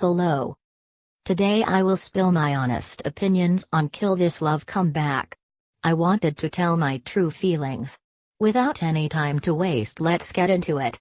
Hello. Today I will spill my honest opinions on Kill This Love comeback. I wanted to tell my true feelings. Without any time to waste, let's get into it.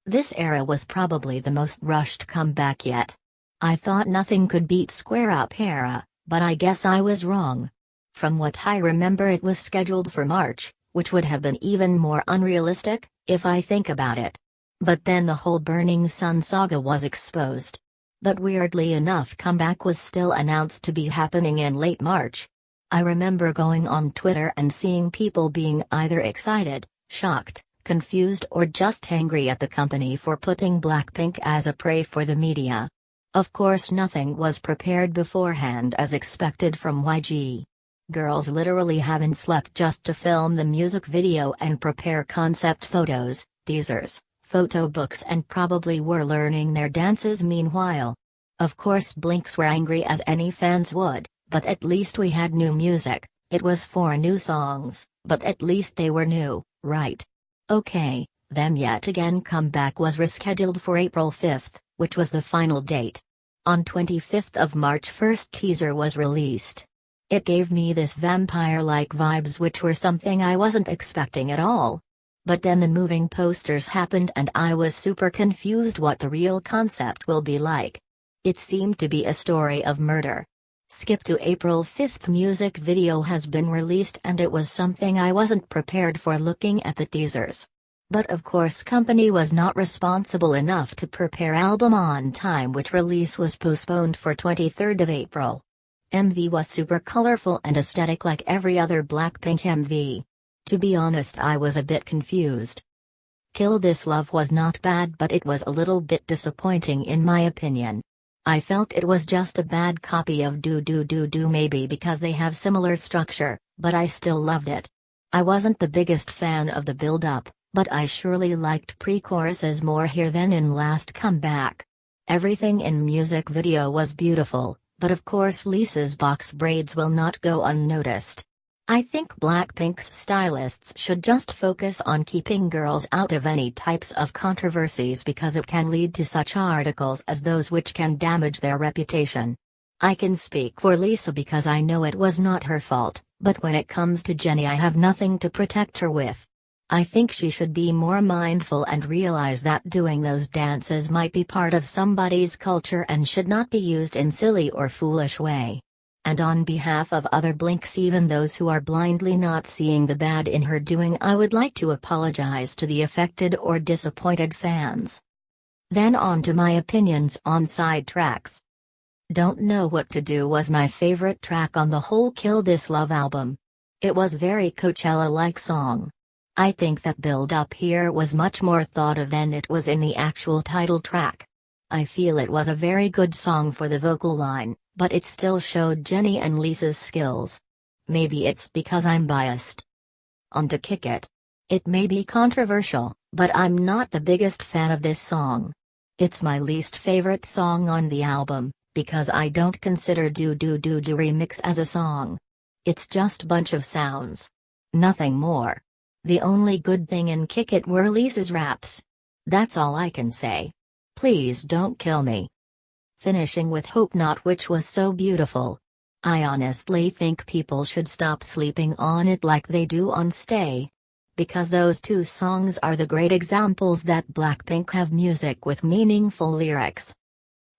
This era was probably the most rushed comeback yet. I thought nothing could beat Square Up era, but I guess I was wrong. From what I remember, it was scheduled for March, which would have been even more unrealistic, if I think about it. But then the whole Burning Sun saga was exposed. But weirdly enough, comeback was still announced to be happening in late March. I remember going on Twitter and seeing people being either excited, shocked, confused, or just angry at the company for putting BLACKPINK as a prey for the media. Of course, nothing was prepared beforehand as expected from YG. Girls literally haven't slept just to film the music video and prepare concept photos, teasers, photo books, and probably were learning their dances meanwhile. Of course, Blinks were angry, as any fans would, but at least we had new music. It was 4 new songs, but at least they were new, right? Okay, then yet again comeback was rescheduled for April 5th, which was the final date. On 25th of March, first teaser was released. It gave me this vampire-like vibes, which were something I wasn't expecting at all. But then the moving posters happened and I was super confused what the real concept will be like. It seemed to be a story of murder. Skip to April 5th, music video has been released and it was something I wasn't prepared for looking at the teasers. But of course, company was not responsible enough to prepare album on time, which release was postponed for 23rd of April. MV was super colorful and aesthetic like every other BLACKPINK MV. To be honest, I was a bit confused. Kill This Love was not bad, but it was a little bit disappointing in my opinion. I felt it was just a bad copy of Do Do Do Do, maybe because they have similar structure, but I still loved it. I wasn't the biggest fan of the build-up, but I surely liked pre-choruses more here than in last comeback. Everything in music video was beautiful, but of course Lisa's box braids will not go unnoticed. I think BLACKPINK's stylists should just focus on keeping girls out of any types of controversies, because it can lead to such articles as those which can damage their reputation. I can speak for Lisa because I know it was not her fault, but when it comes to Jennie, I have nothing to protect her with. I think she should be more mindful and realize that doing those dances might be part of somebody's culture and should not be used in silly or foolish way. And on behalf of other Blinks, even those who are blindly not seeing the bad in her doing, I would like to apologize to the affected or disappointed fans. Then on to my opinions on side tracks. Don't Know What to Do was my favorite track on the whole Kill This Love album. It was very Coachella-like song. I think that build-up here was much more thought of than it was in the actual title track. I feel it was a very good song for the vocal line, but it still showed Jennie and Lisa's skills. Maybe it's because I'm biased. On to Kick It. It may be controversial, but I'm not the biggest fan of this song. It's my least favorite song on the album, because I don't consider Do Do Do Do remix as a song. It's just bunch of sounds. Nothing more. The only good thing in Kick It were Lisa's raps. That's all I can say. Please don't kill me. Finishing with Hope Not, which was so beautiful. I honestly think people should stop sleeping on it like they do on Stay. Because those 2 songs are the great examples that BLACKPINK have music with meaningful lyrics.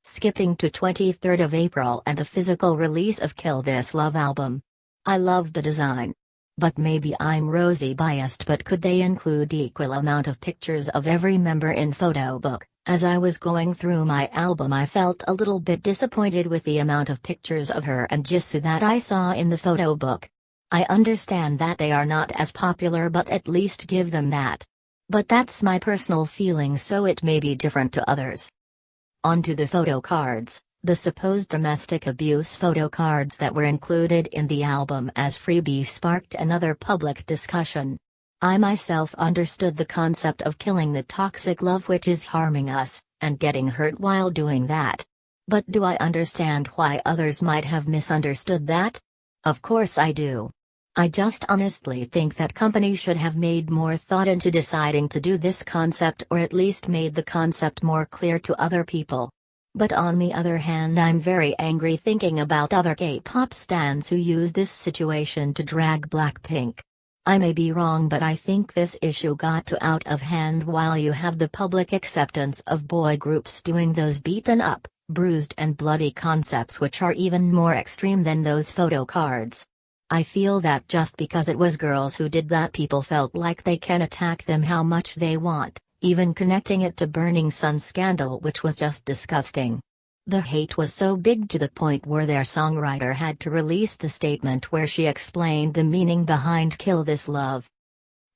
Skipping to 23rd of April and the physical release of Kill This Love album. I love the design. But maybe I'm rosy biased, but could they include equal amount of pictures of every member in photo book? As I was going through my album, I felt a little bit disappointed with the amount of pictures of her and Jisoo that I saw in the photo book. I understand that they are not as popular, but at least give them that. But that's my personal feeling, so it may be different to others. On to the photo cards. The supposed domestic abuse photo cards that were included in the album as freebie sparked another public discussion. I myself understood the concept of killing the toxic love which is harming us, and getting hurt while doing that. But do I understand why others might have misunderstood that? Of course I do. I just honestly think that companies should have made more thought into deciding to do this concept, or at least made the concept more clear to other people. But on the other hand, I'm very angry thinking about other K-pop stans who use this situation to drag BLACKPINK. I may be wrong, but I think this issue got too out of hand while you have the public acceptance of boy groups doing those beaten up, bruised and bloody concepts which are even more extreme than those photo cards. I feel that just because it was girls who did that, people felt like they can attack them how much they want, even connecting it to Burning Sun scandal, which was just disgusting. The hate was so big to the point where their songwriter had to release the statement where she explained the meaning behind Kill This Love.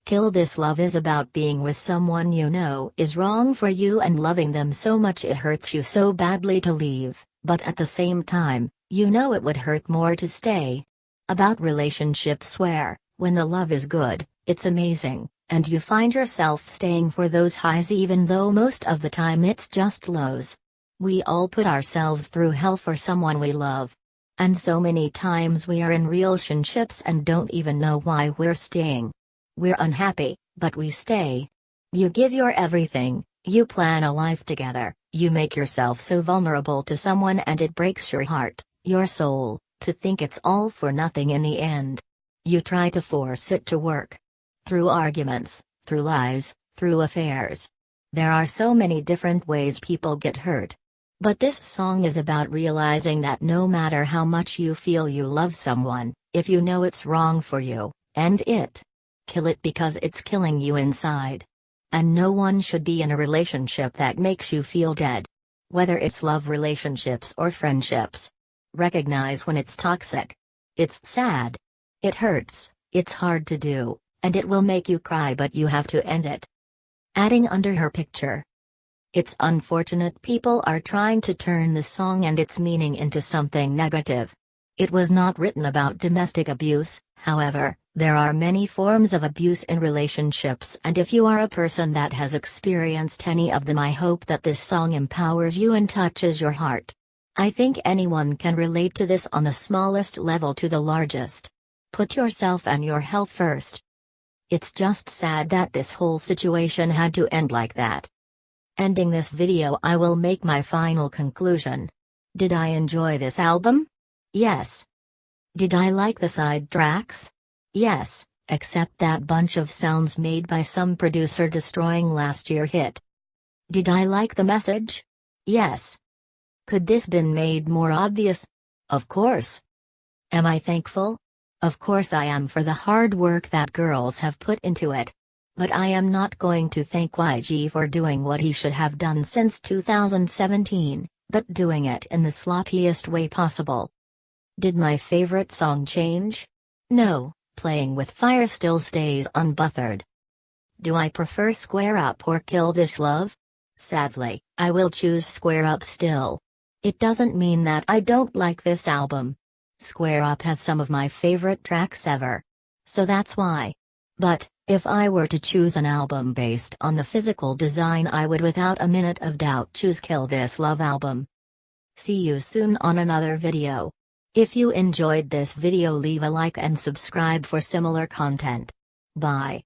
Kill This Love is about being with someone you know is wrong for you and loving them so much it hurts you so badly to leave, but at the same time, you know it would hurt more to stay. About relationships where, when the love is good, it's amazing, and you find yourself staying for those highs even though most of the time it's just lows. We all put ourselves through hell for someone we love. And so many times we are in relationships and don't even know why we're staying. We're unhappy, but we stay. You give your everything, you plan a life together, you make yourself so vulnerable to someone and it breaks your heart, your soul, to think it's all for nothing in the end. You try to force it to work. Through arguments, through lies, through affairs. There are so many different ways people get hurt. But this song is about realizing that no matter how much you feel you love someone, if you know it's wrong for you, end it. Kill it because it's killing you inside. And no one should be in a relationship that makes you feel dead. Whether it's love relationships or friendships. Recognize when it's toxic. It's sad. It hurts, it's hard to do, and it will make you cry, but you have to end it. Adding under her picture. It's unfortunate people are trying to turn the song and its meaning into something negative. It was not written about domestic abuse, however, there are many forms of abuse in relationships, and if you are a person that has experienced any of them, I hope that this song empowers you and touches your heart. I think anyone can relate to this on the smallest level to the largest. Put yourself and your health first. It's just sad that this whole situation had to end like that. Ending this video, I will make my final conclusion. Did I enjoy this album? Yes. Did I like the side tracks? Yes, except that bunch of sounds made by some producer destroying last year's hit. Did I like the message? Yes. Could this been made more obvious? Of course. Am I thankful? Of course I am, for the hard work that girls have put into it. But I am not going to thank YG for doing what he should have done since 2017, but doing it in the sloppiest way possible. Did my favorite song change? No, Playing with Fire still stays unbothered. Do I prefer Square Up or Kill This Love? Sadly, I will choose Square Up still. It doesn't mean that I don't like this album. Square Up has some of my favorite tracks ever. So that's why. But, if I were to choose an album based on the physical design, I would without a minute of doubt choose Kill This Love album. See you soon on another video. If you enjoyed this video, leave a like and subscribe for similar content. Bye.